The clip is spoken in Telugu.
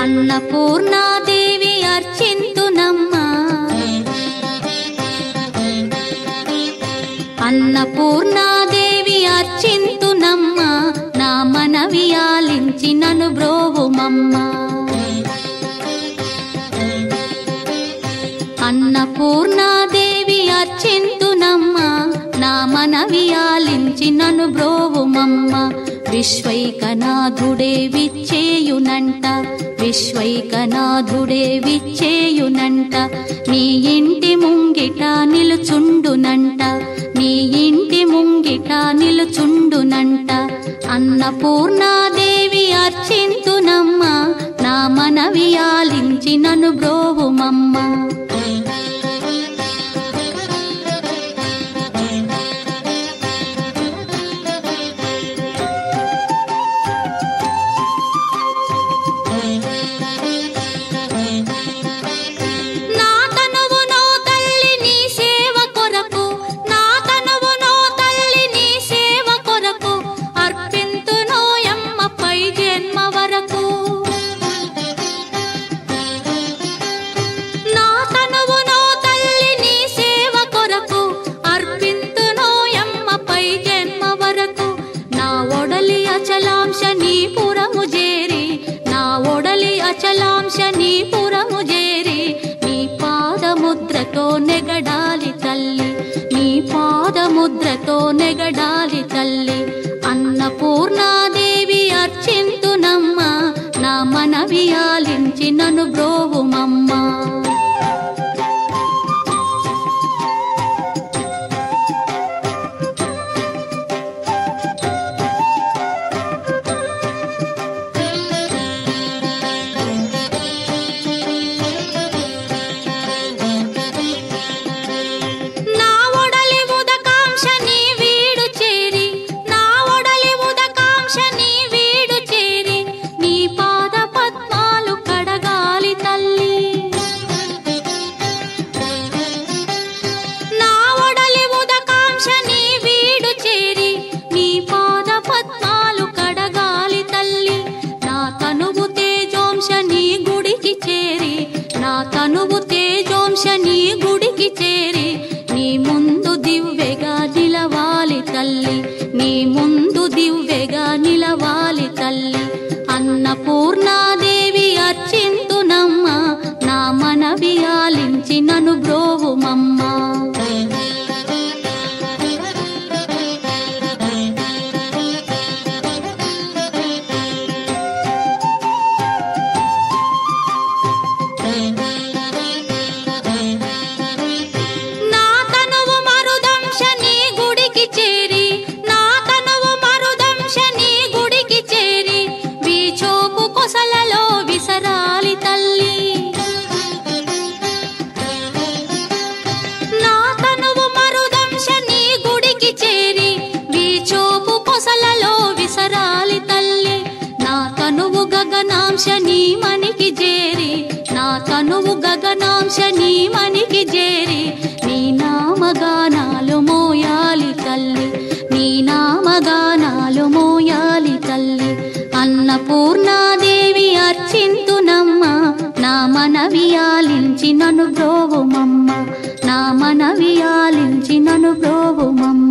అన్నపూర్ణాదేవి అర్చింతునమ్మా, అన్నపూర్ణాదేవి అర్చింతునమ్మా, నా మనవి ఆలించి నన్ను బ్రోవుమమ్మా. అన్నపూర్ణాదేవి అర్చింతునమ్మా, నా మనవి ఆలించి నన్ను బ్రోవుమమ్మా. విశ్వైకనాథుడే విచ్చేయునంట, విశ్వైకనాథుడే విచ్చేయునంట, నీ ఇంటి ముంగిట నిలుచుండునంట, నీ ఇంటి ముంగిట నిలుచుండునంట. అన్నపూర్ణాదేవి అర్చింతునమ్మా, నా మనవి ఆలించి నన్ను బ్రోవుమమ్మా. అచలాంశనీపురము చేరి నీ పాదముద్రతో నెగడాలి తల్లి, నీ పాదముద్రతో నెగడాలి తల్లి. అన్నపూర్ణాదేవి అర్చింతునమ్మా, నా మనవి ఆలించి నన్ను బ్రోవుమమ్మా. తనువు తేజోంశని గుడికి చేరి నీ ముందు దివ్వెగా నిలవాలి తల్లి, నీ ముందు దివ్వెగా నిలవాలి తల్లి. అన్నపూర్ణాదేవి అర్చింతునమ్మా, నా మనవి ఆలించి నన్ను బ్రోవుమమ్మా. గగనాంశని మనికి చేరి, నా తనువు గగనాంశని మనికి చేరి నీ నామగానాలు మోయాలి తల్లి, నీ నామగానాలు మోయాలి తల్లి. అన్నపూర్ణాదేవి అర్చింతునమ్మా, నా మనవి ఆలించి నన్ను బ్రోవుమమ్మ, నా మనవి ఆలించి నన్ను బ్రోవుమమ్మ.